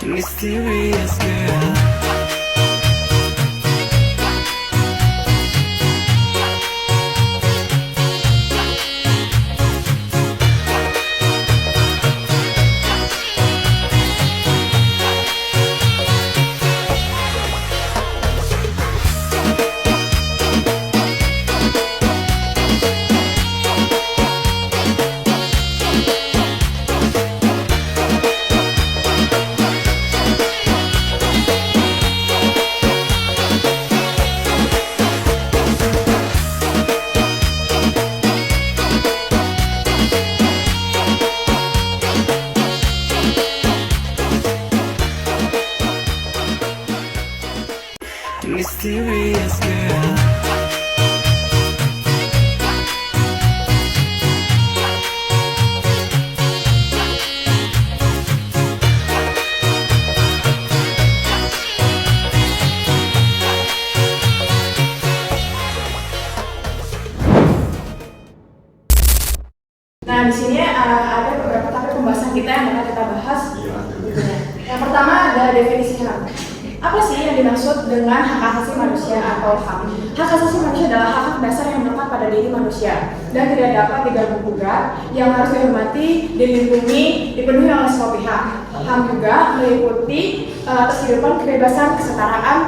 Mysterious girl. Mysterious girl. Nah, di sini ada beberapa topik pembahasan kita yang bakal kita bahas. Yang pertama ada definisi HAM. Apa sih yang dimaksud dengan hak asasi manusia atau HAM? Hak asasi manusia adalah hak-hak dasar yang melekat pada diri manusia dan tidak dapat diganggu-gugat, yang harus dihormati, dilindungi, dipenuhi oleh semua pihak. HAM juga meliputi atas kehidupan, kebebasan, kesetaraan,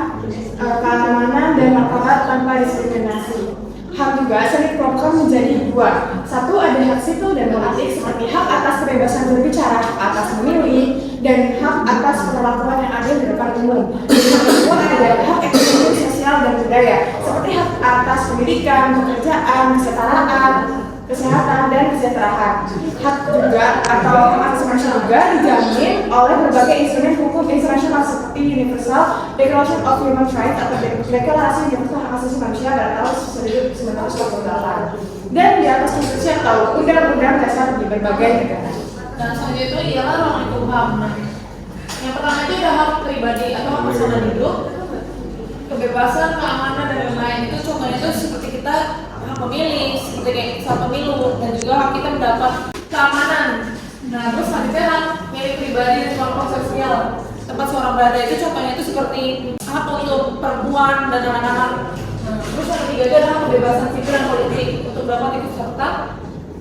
keamanan, dan martabat tanpa diskriminasi. HAM juga sering dikelompokkan menjadi dua. Satu, ada hak sipil dan politik seperti hak atas kebebasan berbicara, hak atas memilih, dan hak atas perlakuan yang adil di depan umum. Dan yang kedua adalah hak ekonomi, sosial, dan budaya seperti hak atas pendidikan, pekerjaan, kesetaraan, kesehatan, dan kesejahteraan. Hak juga atau hak asasi manusia juga dijamin oleh berbagai instrumen hukum internasional seperti Universal Declaration of Human Rights atau Deklarasi Universal Hak Asasi Manusia pada tahun 1948 dan di atas konstitusi atau undang-undang dasar di berbagai negara. Dan selanjutnya itu ialah ruang lingkup HAM. Yang pertama itu ada hak pribadi atau hak personal hidup, kebebasan, keamanan, dan lain-lain. Itu contohnya itu seperti kita hak memilih, seperti kayak saat pemilu, dan juga hak kita mendapat keamanan. Nah, terus selanjutnya hak milik pribadi dan kelompok sosial. Tempat seorang berada itu contohnya itu seperti hak untuk perempuan dan anak-anak. Terus yang ketiga itu adalah kebebasan sipil dan politik untuk dapat ikut serta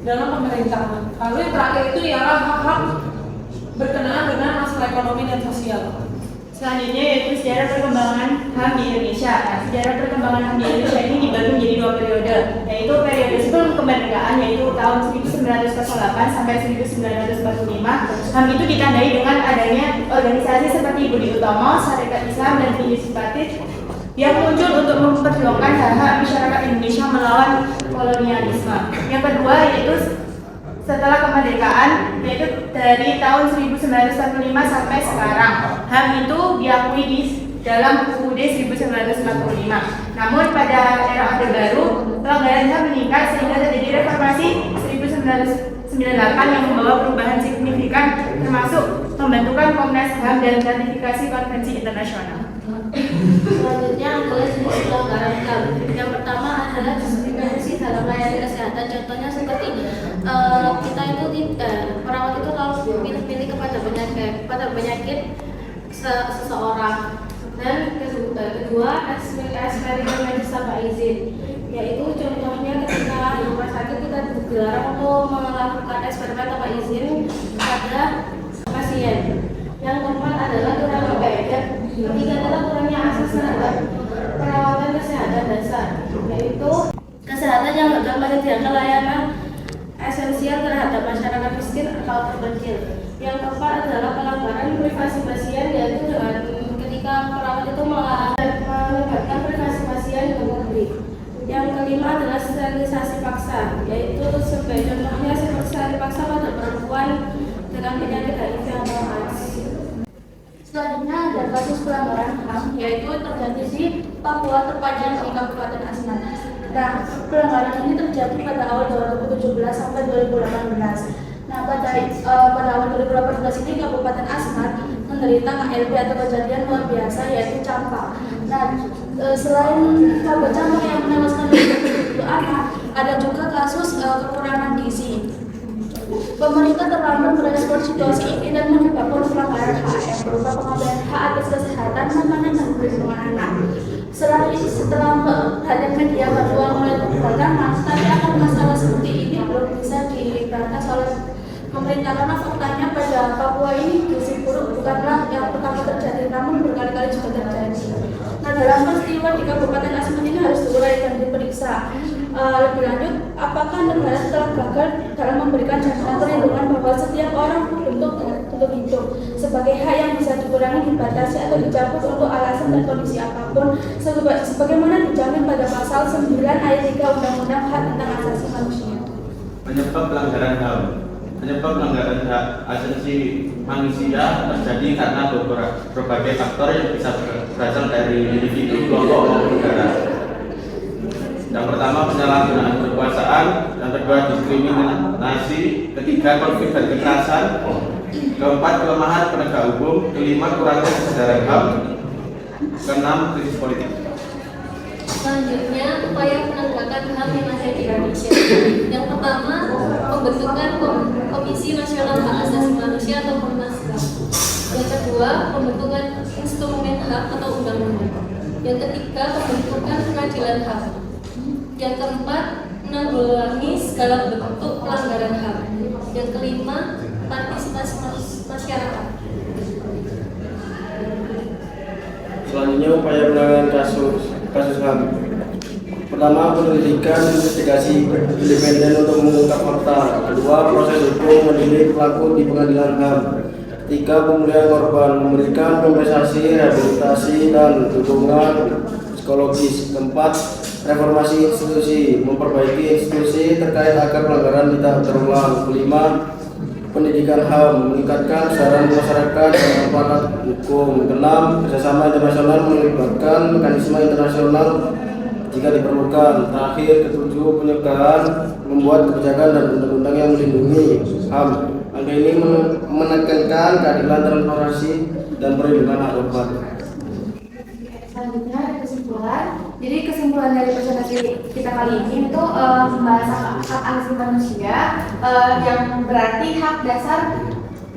dalam pemerintahan. Lalu yang terakhir itu ialah hak-hak berkenaan dengan masalah ekonomi dan sosial. Selanjutnya yaitu sejarah perkembangan HAM di Indonesia. Nah, sejarah perkembangan HAM di Indonesia ini dibagi menjadi dua periode, yaitu periode sebelum kemerdekaan yaitu tahun 1908 sampai 1945. HAM itu ditandai dengan adanya organisasi seperti Budi Utomo, Sarekat Islam, dan Inisiatif yang muncul untuk memperjuangkan hak-hak masyarakat Indonesia melawan kolonialisme. Yang kedua yaitu setelah kemerdekaan, yaitu dari tahun 1945 sampai sekarang. HAM itu diakui di dalam UUD 1945. Namun pada era Orde Baru, pelanggaran HAM meningkat sehingga terjadi reformasi 1998 yang membawa perubahan signifikan, termasuk pembentukan Komnas HAM dan ratifikasi konvensi internasional. Selanjutnya adalah jenis pelanggaran HAM. Yang pertama adalah diskriminasi dalam layanan kesehatan. Contohnya seperti kita itu perawat itu harus pilih-pilih kepada penyakit seseorang. Dan kedua eksperimen medis tanpa izin, yaitu contohnya ketika di rumah sakit kita dilarang untuk melakukan eksperimen tanpa izin pada pasien. Yang keempat adalah kurangnya ketiga adalah kurangnya akses terhadap perawatan kesehatan dasar, yaitu kesehatan yang gagal menyediakan layanan esensial terhadap masyarakat miskin atau terpencil. Yang keempat adalah pelanggaran privasi pasien, yaitu dengan ketika perawat itu melibatkan privasi pasien ke publik. Yang kelima adalah sterilisasi paksa, yaitu sebagai contohnya sterilisasi paksa pada perempuan dengan penyakit HIV atau AIDS. Selanjutnya ada kasus pelanggaran HAM, yaitu terjadi di Papua, terpanjang di Kabupaten Asmat. Nah, pelanggaran ini terjadi pada awal 2017 sampai 2018. Nah, pada awal 2018 ini Kabupaten Asmat menderita KLB atau kejadian luar biasa, yaitu campak. Nah, selain kabel campak yang menewaskan 27 anak, ada juga kasus kekurangan gizi. Pemerintah terlambat merespon situasi ini dan menyebabkan pelanggaran HAM berupa pengambilan hak atas kesehatan, makanan, dan perlindungan anak. Setelah perhatian media bahwa mulai berkembang, tapi akan masalah seperti ini belum bisa diberantas oleh pemerintah karena faktanya pada Papua ini gizi buruk bukanlah yang pertama terjadi, namun berkali-kali juga terjadi. Nah, dalam peristiwa di Kabupaten Asmat ini harus diurai dan diperiksa. Lebih lanjut, apakah negara telah gagal dalam memberikan jaminan perlindungan bahwa setiap orang berbentuk untuk hidup sebagai hak yang bisa dikurangi, dibatasi atau dicabut untuk alasan dan kondisi apapun, sebagaimana dijamin pada pasal 9 ayat 3 Undang-Undang Hak tentang Asasi Manusia. Penyebab pelanggaran HAM. Penyebab pelanggaran hak asasi manusia terjadi karena berbagai faktor yang bisa berasal dari individu, kelompok, maupun negara. Yang pertama, penyalahgunaan kekuasaan. Yang kedua, diskriminasi. Ketiga, konflik dan kekerasan. Keempat, kelemahan penegak hukum. Kelima, kurangnya kesadaran HAM. Keenam, krisis politik. Selanjutnya, upaya penegakan HAM yang ada di Indonesia. Yang pertama, pembentukan Komisi Nasional Hak Asasi Manusia atau Komnas HAM. Yang kedua, pembentukan instrumen HAM atau undang-undang. Yang ketiga, pembentukan pengadilan HAM. Yang keempat, menanggulangi segala bentuk pelanggaran HAM. Yang kelima, partisipasi masyarakat. Selanjutnya, upaya penanganan kasus HAM. Pertama, penyelidikan investigasi independen untuk mengungkap fakta. Kedua, proses hukum mendidik pelaku di pengadilan HAM. Tiga, pemulihan korban, memberikan kompensasi, rehabilitasi, dan dukungan psikologis. Keempat, reformasi institusi, memperbaiki institusi terkait agar pelanggaran tidak terulang. Kelima, pendidikan HAM, meningkatkan kesadaran masyarakat dan aparat hukum. Keenam, kerjasama internasional melibatkan mekanisme internasional jika diperlukan. Terakhir, ketujuh, pencegahan, membuat kebijakan dan undang-undang yang melindungi HAM. Angka ini menekankan keadilan, transparansi, dan perlindungan hak korban. Selanjutnya ada kesimpulan. Jadi kesimpulan dari presentasi kita kali ini itu membahas hak asasi manusia yang berarti hak dasar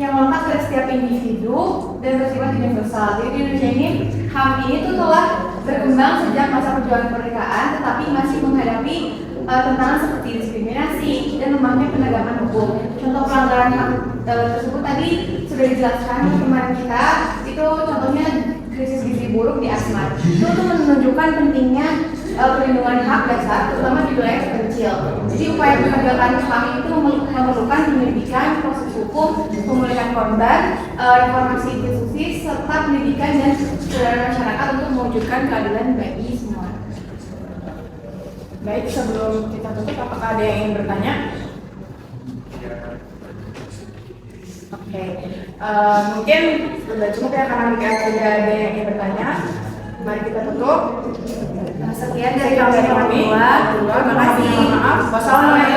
yang melekat dari setiap individu dan bersifat universal. Jadi di Indonesia ini HAM ini tuh telah berkembang sejak masa perjuangan kemerdekaan, tetapi masih menghadapi tantangan seperti diskriminasi dan lemahnya penegakan hukum. Contoh pelanggaran HAM tersebut tadi sudah dijelaskan kemarin kita, itu contohnya krisis gizi buruk di Asmat. Itu tuh menunjukkan pentingnya perlindungan hak dasar, terutama di wilayah terpencil. Jadi upaya penegakan HAM itu memerlukan penyelidikan, proses hukum, pemulihan korban, reformasi institusi, serta pendidikan dan kesadaran masyarakat untuk mewujudkan keadilan bagi semua. Baik, sebelum kita tutup, apakah ada yang ingin bertanya? Oke, mungkin sudah cukup ya karena tidak ada yang ingin bertanya. Mari kita tutup. Sekian dari kami. Terima kasih. Wassalamualaikum.